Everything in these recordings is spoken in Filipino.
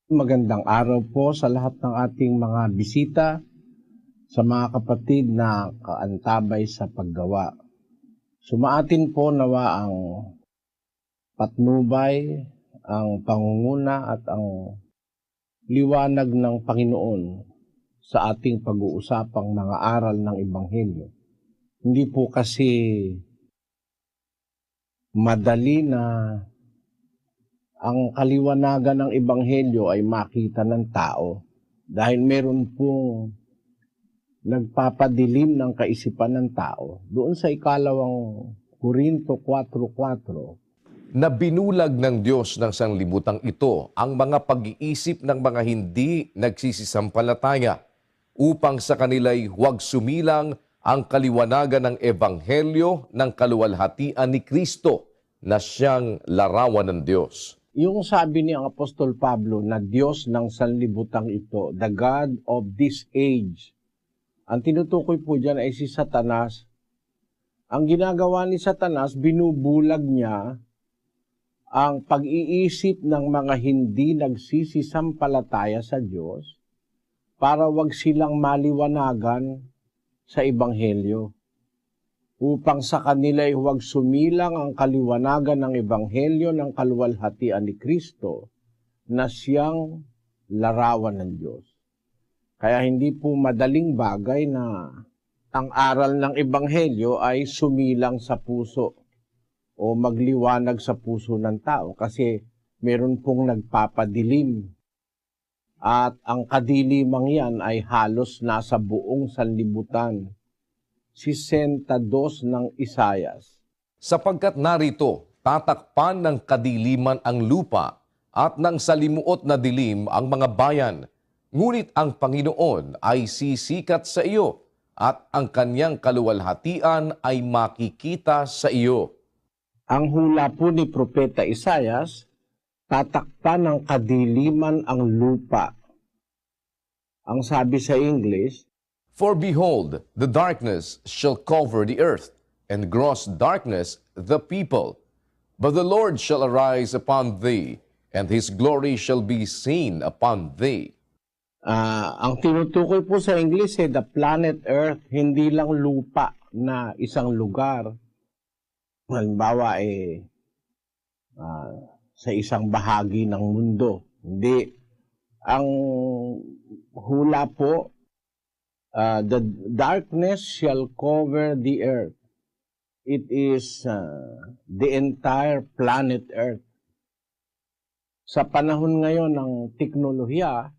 Magandang araw po sa lahat ng ating mga bisita, sa mga kapatid na kaantabay sa paggawa. Sumaatin po nawa ang patnubay, ang pangunguna at ang liwanag ng Panginoon sa ating pag-uusapang mga aral ng Ebanghelyo. Hindi po kasi madali na ang kaliwanagan ng Ebanghelyo ay makita ng tao dahil meron pong nagpapadilim ng kaisipan ng tao. Doon sa ikalawang Korinto 4:4, na binulag ng Diyos ng sanglibutang ito ang mga pag-iisip ng mga hindi nagsisisampalataya upang sa kanila'y huwag sumilang ang kaliwanagan ng Ebanghelyo ng kaluwalhatian ni Kristo na siyang larawan ng Diyos. yung sabi ni ang Apostol Pablo na Diyos ng sanlibutang ito, the God of this age, ang tinutukoy po dyan ay si Satanas. Ang ginagawa ni Satanas, binubulag niya ang pag-iisip ng mga hindi nagsisisampalataya sa Diyos para wag silang maliwanagan sa Ebanghelyo, upang sa kanila'y huwag sumilang ang kaliwanagan ng Ebanghelyo ng kaluwalhatian ni Kristo na siyang larawan ng Diyos. Kaya hindi po madaling bagay na ang aral ng Ebanghelyo ay sumilang sa puso o magliwanag sa puso ng tao kasi meron pong nagpapadilim. At ang kadilimang yan ay halos nasa buong sanlibutan. 62 ng Isayas. Sapagkat narito, tatakpan ng kadiliman ang lupa at ng salimuot na dilim ang mga bayan. Ngunit ang Panginoon ay sisikat sa iyo at ang kanyang kaluwalhatian ay makikita sa iyo. Ang hula po ni Propeta Isayas, tatakpan ng kadiliman ang lupa. Ang sabi sa English, For behold, the darkness shall cover the earth, and gross darkness the people. But the Lord shall arise upon thee, and his glory shall be seen upon thee. Ang tinutukoy po sa English the planet Earth, hindi lang lupa na isang lugar. Halimbawa sa isang bahagi ng mundo. Hindi. Ang hula po, the darkness shall cover the earth. It is the entire planet Earth. Sa panahon ngayon ng teknolohiya,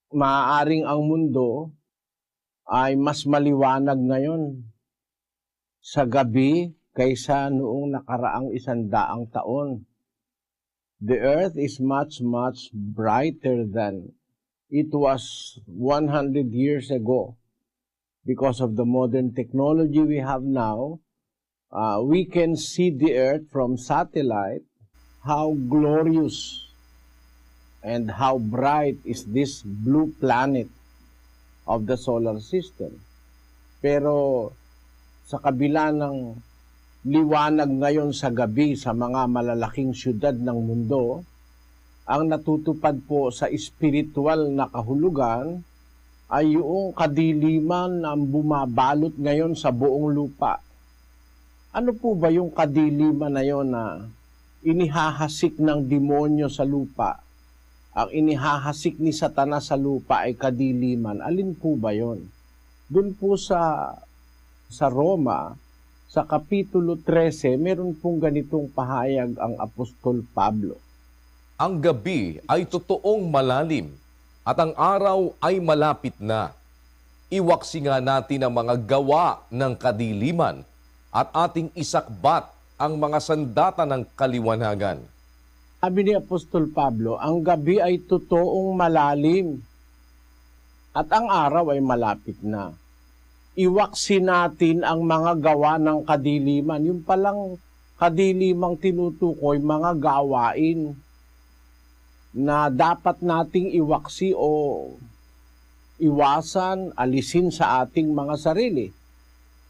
maaaring ang mundo ay mas maliwanag ngayon sa gabi kaysa noong nakaraang 100 taon. The earth is much, much brighter than it was 100 years ago. Because of the modern technology we have now, we can see the earth from satellite, how glorious and how bright is this blue planet of the solar system. Pero sa kabila ng liwanag ngayon sa gabi sa mga malalaking syudad ng mundo, ang natutupad po sa espiritual na kahulugan ay yung kadiliman na bumabalot ngayon sa buong lupa. Ano po ba yung kadiliman na yon na inihahasik ng demonyo sa lupa? Ang inihahasik ni Satanas sa lupa ay kadiliman. Alin po ba yon? Doon po sa Roma, sa Kapitulo 13, meron pong ganitong pahayag ang Apostol Pablo. Ang gabi ay totoong malalim at ang araw ay malapit na. Iwaksi nga natin ang mga gawa ng kadiliman at ating isakbat ang mga sandata ng kaliwanagan. Sabi ni Apostol Pablo, ang gabi ay totoong malalim at ang araw ay malapit na. Iwaksi natin ang mga gawa ng kadiliman. Yung palang kadilimang tinutukoy, mga gawain na dapat nating iwaksi o iwasan, alisin sa ating mga sarili.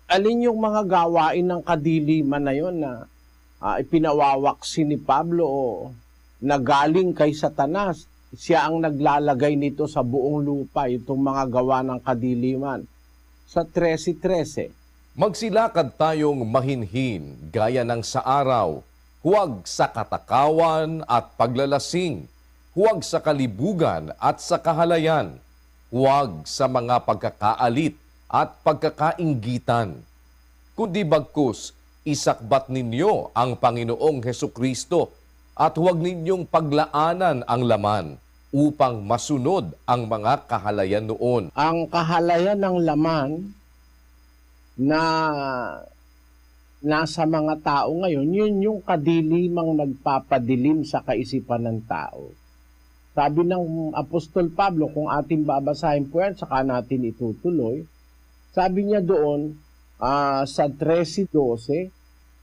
Alin yung mga gawain ng kadiliman na yon na ipinawawaksi ni Pablo o nagaling kay Satanas? siya ang naglalagay nito sa buong lupa, itong mga gawa ng kadiliman. Sa 13:13, Magsilakad tayong mahinhin gaya ng sa araw, huwag sa katakawan at paglalasing, huwag sa kalibugan at sa kahalayan, huwag sa mga pagkakaalit at pagkakainggitan. Kundi bagkus, isakbat ninyo ang Panginoong Hesukristo at huwag ninyong paglaanan ang laman upang masunod ang mga kahalayan noon. ang kahalayan ng laman na nasa mga tao ngayon, yun yung kadilimang nagpapadilim sa kaisipan ng tao. Sabi ng Apostol Pablo, kung ating babasahin po yan, saka natin itutuloy, sabi niya doon, sa 13:12,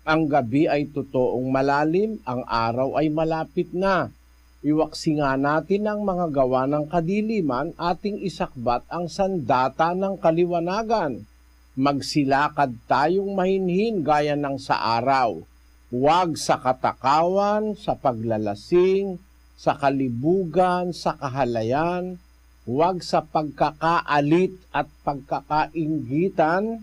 ang gabi ay totoong malalim, ang araw ay malapit na. Iwaksi nga natin ang mga gawa ng kadiliman, ating isakbat ang sandata ng kaliwanagan. Magsilakad tayong mahinhin gaya ng sa araw. Huwag sa katakawan, sa paglalasing, sa kalibugan, sa kahalayan, huwag sa pagkakaalit at pagkakainggitan,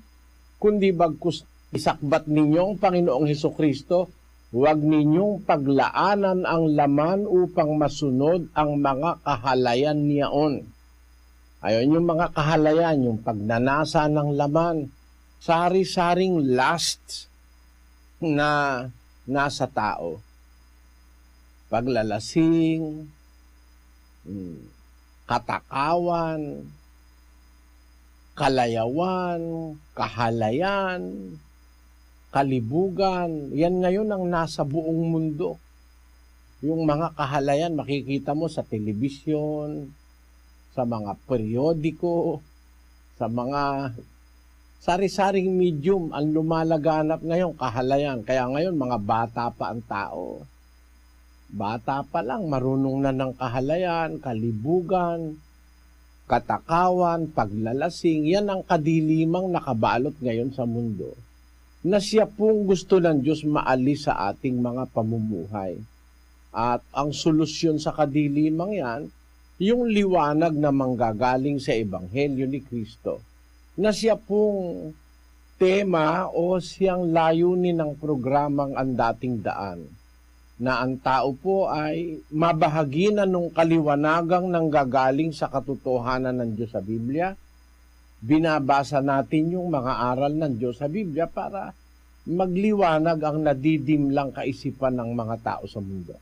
kundi bagkus isakbat ninyo ang Panginoong Hesukristo, huwag ninyong paglaanan ang laman upang masunod ang mga kahalayan niyaon. Ayon yung mga kahalayan, yung pagnanasa ng laman, sari-saring lust na nasa tao. Paglalasing, katakawan, kalayawan, kahalayan, kalibugan, yan ngayon ang nasa buong mundo. Yung mga kahalayan, makikita mo sa telebisyon, sa mga periodiko, sa mga sari-saring medium ang lumalaganap ngayon, kahalayan. Kaya ngayon, mga bata pa ang tao. Bata pa lang, marunong na ng kahalayan, kalibugan, katakawan, paglalasing. Yan ang kadilimang nakabalot ngayon sa mundo, na siya pong gusto ng Diyos maalis sa ating mga pamumuhay. At ang solusyon sa kadilimang yan, yung liwanag na manggagaling sa Ebanghelyo ni Kristo, na siya pong tema o siyang layunin ng programang Ang Dating Daan, na ang tao po ay mabahagi na nung kaliwanagang nanggagaling sa katotohanan ng Diyos sa Biblia. Binabasa natin yung mga aral ng Diyos sa Biblia para magliwanag ang nadidimlang kaisipan ng mga tao sa mundo.